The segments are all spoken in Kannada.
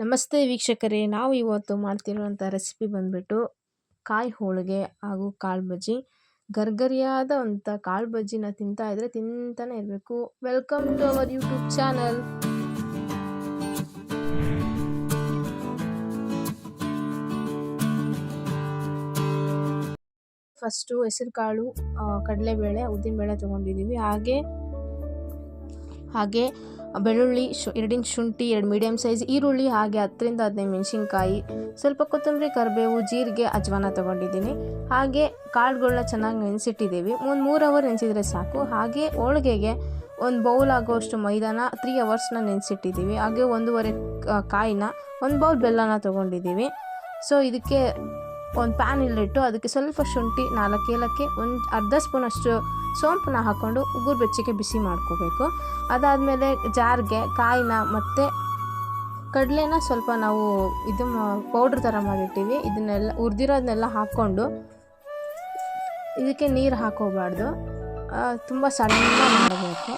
ನಮಸ್ತೆ ವೀಕ್ಷಕರೇ, ನಾವು ಇವತ್ತು ಮಾಡ್ತಿರುವಂಥ ರೆಸಿಪಿ ಬಂದ್ಬಿಟ್ಟು ಕಾಯಿ ಹೋಳಿಗೆ ಹಾಗೂ ಕಾಳು ಬಜ್ಜಿ. ಗರ್ಗರಿಯಾದ ಕಾಳು ಬಜ್ಜಿನ ತಿಂತಾ ಇದ್ರೆ ತಿಂತಾನೆ ಇರಬೇಕು. Welcome to our YouTube channel. First ಹೆಸರು ಕಾಳು, ಕಡಲೆಬೇಳೆ, ಉದ್ದಿನಬೇಳೆ ತೊಗೊಂಡಿದ್ದೀವಿ. ಹಾಗೆ ಬೆಳ್ಳುಳ್ಳಿ, 2 ಇಂಚ್ ಶುಂಠಿ, 2 ಮೀಡಿಯಮ್ ಸೈಜ್ ಈರುಳ್ಳಿ, ಹಾಗೆ 10 ರಿಂದ 15 ಮೆಣಸಿನ್ಕಾಯಿ, ಸ್ವಲ್ಪ ಕೊತ್ತಂಬರಿ, ಕರಿಬೇವು, ಜೀರಿಗೆ, ಅಜ್ವಾನ ತೊಗೊಂಡಿದ್ದೀನಿ. ಹಾಗೆ ಕಾಳುಗಳನ್ನ ಚೆನ್ನಾಗಿ ನೆನೆಸಿಟ್ಟಿದ್ದೀವಿ. ಒಂದು 3 ಅವರ್ ನೆನೆಸಿದರೆ ಸಾಕು. ಹಾಗೆ ಹೋಳಿಗೆಗೆ ಒಂದು ಬೌಲ್ ಆಗೋಷ್ಟು ಮೈದಾನ 3 ಅವರ್ಸ್ನ ನೆನೆಸಿಟ್ಟಿದ್ದೀವಿ. ಹಾಗೆ 1.5 ಕಾಯಿನ, 1 ಬೌಲ್ ಬೆಲ್ಲನ ತೊಗೊಂಡಿದ್ದೀವಿ. ಸೊ ಇದಕ್ಕೆ ಒಂದು ಪ್ಯಾನ್ ಇಲ್ಲಿಟ್ಟು ಅದಕ್ಕೆ ಸ್ವಲ್ಪ ಶುಂಠಿ, 4 ಏಲಕ್ಕಿ, ಒಂದು ಅರ್ಧ ಸ್ಪೂನಷ್ಟು ಸೋಂಪನ್ನ ಹಾಕ್ಕೊಂಡು ಉಗುರು ಬೆಚ್ಚಗೆ ಬಿಸಿ ಮಾಡ್ಕೋಬೇಕು. ಅದಾದಮೇಲೆ ಜಾರ್ಗೆ ಕಾಯಿನ ಮತ್ತು ಕಡಲೆನ ಸ್ವಲ್ಪ ನಾವು ಪೌಡ್ರ್ ಥರ ಮಾಡಿರ್ತೀವಿ. ಇದನ್ನೆಲ್ಲ ಹುರಿದಿರೋದನ್ನೆಲ್ಲ ಹಾಕ್ಕೊಂಡು ಇದಕ್ಕೆ ನೀರು ಹಾಕೋಬಾರ್ದು, ತುಂಬ ಸಣ್ಣ ಮಾಡಬೇಕು.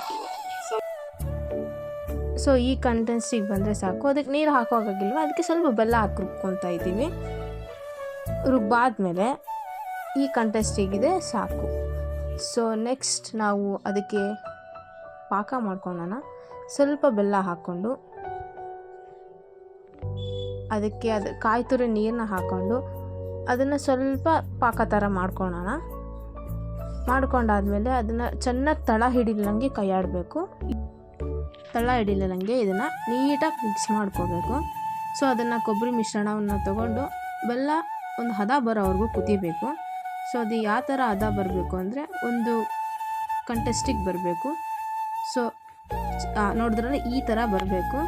ಸೊ ಈ ಕಂಟೆನ್ಸಿಗೆ ಬಂದರೆ ಸಾಕು. ಅದಕ್ಕೆ ನೀರು ಹಾಕೋವಾಗಿಲ್ವ, ಅದಕ್ಕೆ ಸ್ವಲ್ಪ ಬೆಲ್ಲ ಹಾಕಿ ರುಬ್ಕೊತಾ ಇದ್ದೀವಿ. ರುಬ್ಬಾದ್ಮೇಲೆ ಈ ಕಂಟೆಸ್ಟಿಗಿದೆ ಸಾಕು. ಸೊ ನೆಕ್ಸ್ಟ್ ನಾವು ಅದಕ್ಕೆ ಪಾಕ ಮಾಡ್ಕೊಳ್ಳೋಣ. ಸ್ವಲ್ಪ ಬೆಲ್ಲ ಹಾಕ್ಕೊಂಡು ಅದಕ್ಕೆ ಕಾಯಿ ತುರಿ ನೀರನ್ನ ಹಾಕ್ಕೊಂಡು ಅದನ್ನು ಸ್ವಲ್ಪ ಪಾಕ ಥರ ಮಾಡ್ಕೊಂಡಾದ್ಮೇಲೆ ಅದನ್ನು ಚೆನ್ನಾಗಿ ತಳ ಹಿಡಿಲಂಗೆ ಕೈಯಾಡಬೇಕು. ತಳ ಹಿಡಿಲಂಗೆ ಇದನ್ನು ನೀಟಾಗಿ ಮಿಕ್ಸ್ ಮಾಡ್ಕೋಬೇಕು. ಸೊ ಅದನ್ನು ಕೊಬ್ಬರಿ ಮಿಶ್ರಣವನ್ನು ತಗೊಂಡು ಬೆಲ್ಲ ಒಂದು ಹದ ಬರೋವರೆಗೂ ಕುದಿಬೇಕು. ಸೊ ಅದು ಯಾವ ಥರ ಹದ ಬರಬೇಕು ಅಂದರೆ ಒಂದು ಕಂಟೆಸ್ಟಿಗೆ ಬರಬೇಕು. ಸೊ ನೋಡಿದ್ರಲ್ಲ ಈ ಥರ ಬರಬೇಕು.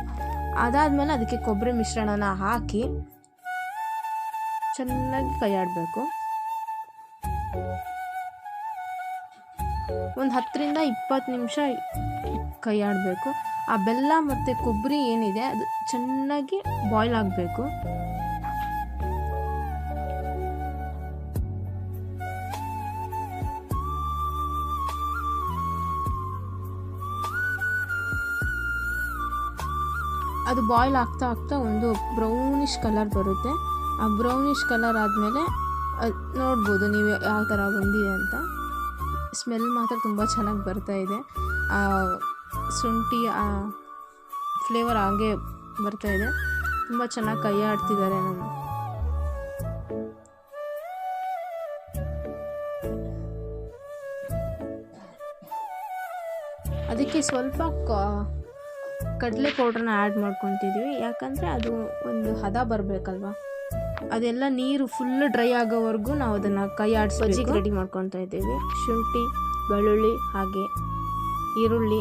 ಅದಾದಮೇಲೆ ಅದಕ್ಕೆ ಕೊಬ್ಬರಿ ಮಿಶ್ರಣನ ಹಾಕಿ ಚೆನ್ನಾಗಿ ಕೈಯಾಡಬೇಕು. ಒಂದು 10 ರಿಂದ 20 ನಿಮಿಷ ಕೈಯಾಡಬೇಕು. ಆ ಬೆಲ್ಲ ಮತ್ತು ಕೊಬ್ಬರಿ ಏನಿದೆ ಅದು ಚೆನ್ನಾಗಿ ಬಾಯ್ಲ್ ಆಗಬೇಕು. ಅದು ಬಾಯ್ಲ್ ಆಗ್ತಾ ಒಂದು ಬ್ರೌನಿಷ್ ಕಲರ್ ಬರುತ್ತೆ. ಆ ಬ್ರೌನಿಷ್ ಕಲರ್ ಆದಮೇಲೆ ನೋಡ್ಬೋದು ನೀವು ಯಾವ ಥರ ಬಂದಿದೆ ಅಂತ. ಸ್ಮೆಲ್ ಮಾತ್ರ ತುಂಬ ಚೆನ್ನಾಗಿ ಬರ್ತಾಯಿದೆ. ಶುಂಠಿ ಫ್ಲೇವರ್ ಹಾಗೆ ಬರ್ತಾಯಿದೆ. ತುಂಬ ಚೆನ್ನಾಗಿ ಕೈ ಆಡ್ತಿದ್ದಾರೆ ನಮ್ಮ. ಅದಕ್ಕೆ ಸ್ವಲ್ಪ ಕಡಲೆ ಪೌಡ್ರನ್ನ ಆ್ಯಡ್ ಮಾಡ್ಕೊತಿದ್ದೀವಿ. ಯಾಕಂದರೆ ಅದು ಒಂದು ಹದ ಬರಬೇಕಲ್ವ. ಅದೆಲ್ಲ ನೀರು ಫುಲ್ ಡ್ರೈ ಆಗೋವರೆಗೂ ನಾವು ಅದನ್ನು ಕೈ ಆಡಿಸಿ ಬಜ್ಜಿಗೆ ರೆಡಿ ಮಾಡ್ಕೊತಾ ಇದ್ದೀವಿ. ಶುಂಠಿ, ಬೆಳ್ಳುಳ್ಳಿ, ಹಾಗೆ ಈರುಳ್ಳಿ,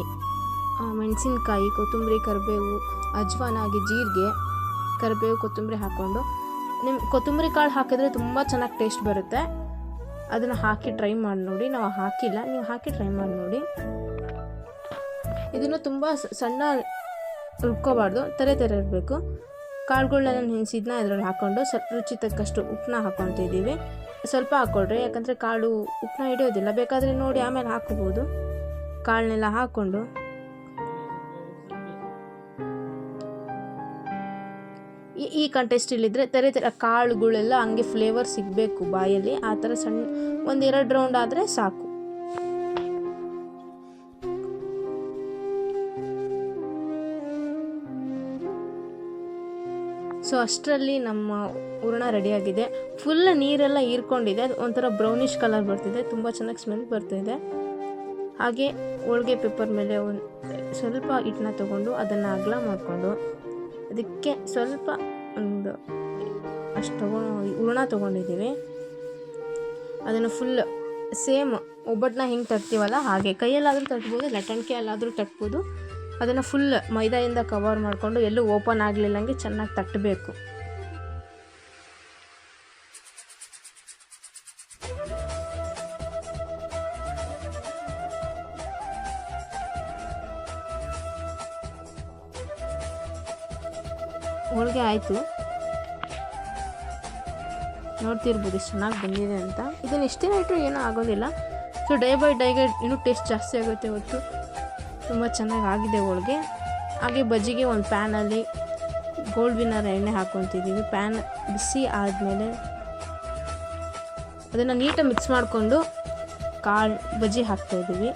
ಮೆಣಸಿನ್ಕಾಯಿ, ಕೊತ್ತಂಬರಿ, ಕರಿಬೇವು, ಅಜ್ವಾನ, ಹಾಗೆ ಜೀರಿಗೆ, ಕರಿಬೇವು, ಕೊತ್ತಂಬರಿ ಹಾಕ್ಕೊಂಡು ಕೊತ್ತಂಬರಿ ಕಾಳು ಹಾಕಿದ್ರೆ ತುಂಬ ಚೆನ್ನಾಗಿ ಟೇಸ್ಟ್ ಬರುತ್ತೆ. ಅದನ್ನು ಹಾಕಿ ಟ್ರೈ ಮಾಡಿ ನೋಡಿ. ನಾವು ಹಾಕಿಲ್ಲ, ನೀವು ಹಾಕಿ ಟ್ರೈ ಮಾಡಿ ನೋಡಿ. ಇದನ್ನು ತುಂಬ ಸಣ್ಣ ರುಬ್ಕೋಬಾರ್ದು, ತೆರೆ ಇರಬೇಕು. ಕಾಳುಗಳನ್ನ ನೆನೆಸಿದ್ನ ಇದರಲ್ಲಿ ಹಾಕ್ಕೊಂಡು ಸ್ವಲ್ಪ ರುಚಿ ತಕ್ಕಷ್ಟು ಉಪ್ಪನ್ನ ಹಾಕ್ಕೊತಿದ್ದೀವಿ. ಸ್ವಲ್ಪ ಹಾಕ್ಕೊಳ್ರಿ, ಯಾಕಂದರೆ ಕಾಳು ಉಪ್ಪನ್ನ ಹಿಡಿಯೋದಿಲ್ಲ. ಬೇಕಾದರೆ ನೋಡಿ ಆಮೇಲೆ ಹಾಕೋಬೋದು. ಕಾಳನ್ನೆಲ್ಲ ಹಾಕ್ಕೊಂಡು ಈ ಕಂಟೆಸ್ಟಲ್ಲಿದ್ದರೆ ತೆರೆ ಕಾಳುಗಳೆಲ್ಲ ಹಂಗೆ ಫ್ಲೇವರ್ ಸಿಗಬೇಕು ಬಾಯಲ್ಲಿ. ಆ ಥರ ಸಣ್ಣ 1-2 ರೌಂಡ್ ಆದರೆ ಸಾಕು. ಸೊ ಅಷ್ಟರಲ್ಲಿ ನಮ್ಮ ಹೂರಣ ರೆಡಿಯಾಗಿದೆ. ಫುಲ್ ನೀರೆಲ್ಲ ಹೀರ್ಕೊಂಡಿದೆ. ಅದು ಒಂಥರ ಬ್ರೌನಿಷ್ ಕಲರ್ ಬರ್ತಿದೆ. ತುಂಬ ಚೆನ್ನಾಗಿ ಸ್ಮೆಲ್ ಬರ್ತಿದೆ. ಹಾಗೆ ಹೋಳಿಗೆ ಪೇಪರ್ ಮೇಲೆ ಸ್ವಲ್ಪ ಹಿಟ್ಟನ್ನ ತೊಗೊಂಡು ಅದನ್ನು ಅಗಲ ಮಾಡಿಕೊಂಡು ಅದಕ್ಕೆ ಸ್ವಲ್ಪ ಅಷ್ಟು ಹೂರಣ ತೊಗೊಂಡಿದ್ದೀವಿ. ಅದನ್ನು ಫುಲ್ ಸೇಮ್ ಒಬ್ಬಟ್ಟನ್ನ ಹೆಂಗೆ ತಟ್ತೀವಲ್ಲ ಹಾಗೆ ಕೈಯಲ್ಲಾದರೂ ತಟ್ಬೋದು, ಲಟ್ಟಣಿಕೆಯಲ್ಲಾದರೂ ತಟ್ಬೋದು. ಅದನ್ನು ಫುಲ್ ಮೈದಾಯಿಂದ ಕವರ್ ಮಾಡಿಕೊಂಡು ಎಲ್ಲೂ ಓಪನ್ ಆಗಲಿಲ್ಲಂಗೆ ಚೆನ್ನಾಗಿ ತಟ್ಟಬೇಕು. ಹೋಳಿಗೆ ಆಯಿತು, ನೋಡ್ತಿರ್ಬೋದು ಎಷ್ಟು ಚೆನ್ನಾಗಿ ಬಂದಿದೆ ಅಂತ. ಇದನ್ನು ಎಷ್ಟು ದಿನ ಇಟ್ಟರು ಏನೂ ಆಗೋದಿಲ್ಲ. ಸೊ ಡೇ ಬೈ ಡೇಗೆ ಇನ್ನೂ ಟೇಸ್ಟ್ ಜಾಸ್ತಿ ಆಗುತ್ತೆ ಹೊತ್ತು. ತುಂಬ ಚೆನ್ನಾಗಿ ಆಗಿದೆ ಹೋಳಿಗೆ. ಹಾಗೆ ಬಜ್ಜಿಗೆ ಒಂದು ಪ್ಯಾನಲ್ಲಿ ಗೋಲ್ಡ್ ವಿನ್ನರ್ ಎಣ್ಣೆ ಹಾಕ್ಕೊತಿದ್ದೀವಿ. ಪ್ಯಾನ್ ಬಿಸಿ ಆದಮೇಲೆ ಅದನ್ನು ನೀಟಾಗಿ ಮಿಕ್ಸ್ ಮಾಡಿಕೊಂಡು ಕಾಳು ಬಜ್ಜಿ ಹಾಕ್ತಾಯಿದ್ದೀವಿ.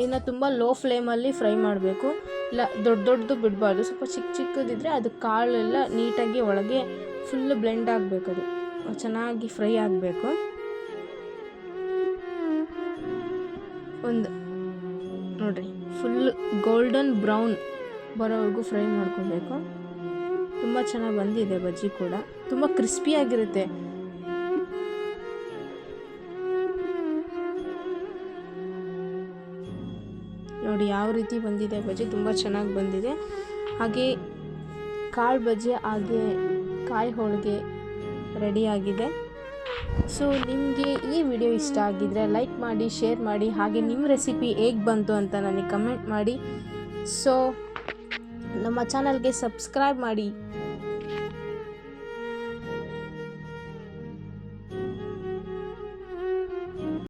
ಇನ್ನು ತುಂಬ ಲೋ ಫ್ಲೇಮಲ್ಲಿ ಫ್ರೈ ಮಾಡಬೇಕು, ಇಲ್ಲ ದೊಡ್ಡದು ಬಿಡಬಾರ್ದು. ಸ್ವಲ್ಪ ಚಿಕ್ಕದಿದ್ದರೆ ಅದು ಕಾಳೆಲ್ಲ ನೀಟಾಗಿ ಒಳಗೆ ಫುಲ್ಲು ಬ್ಲೆಂಡ್ ಆಗಬೇಕು, ಅದು ಚೆನ್ನಾಗಿ ಫ್ರೈ ಆಗಬೇಕು. ಒಂದು ನೋಡಿರಿ, ಫುಲ್ ಗೋಲ್ಡನ್ ಬ್ರೌನ್ ಬರೋವರೆಗೂ ಫ್ರೈ ಮಾಡ್ಕೊಬೇಕು. ತುಂಬ ಚೆನ್ನಾಗಿ ಬಂದಿದೆ ಬಜ್ಜಿ ಕೂಡ, ತುಂಬ ಕ್ರಿಸ್ಪಿಯಾಗಿರುತ್ತೆ. ನೋಡಿ ಯಾವ ರೀತಿ ಬಂದಿದೆ ಬಜ್ಜಿ, ತುಂಬ ಚೆನ್ನಾಗಿ ಬಂದಿದೆ. ಹಾಗೆ ಕಾಳು ಬಜ್ಜಿ ಹಾಗೆ ಕಾಯಿ ಹೋಳಿಗೆ ರೆಡಿಯಾಗಿದೆ. ಸೊ ನಿಮಗೆ ಈ ವಿಡಿಯೋ ಇಷ್ಟ ಆಗಿದ್ದರೆ ಲೈಕ್ ಮಾಡಿ, ಶೇರ್ ಮಾಡಿ, ಹಾಗೆ ನಿಮ್ಮ ರೆಸಿಪಿ ಹೇಗೆ ಬಂತು ಅಂತ ನನಗೆ ಕಮೆಂಟ್ ಮಾಡಿ. ಸೊ ನಮ್ಮ ಚಾನಲ್ಗೆ ಸಬ್ಸ್ಕ್ರೈಬ್ ಮಾಡಿ.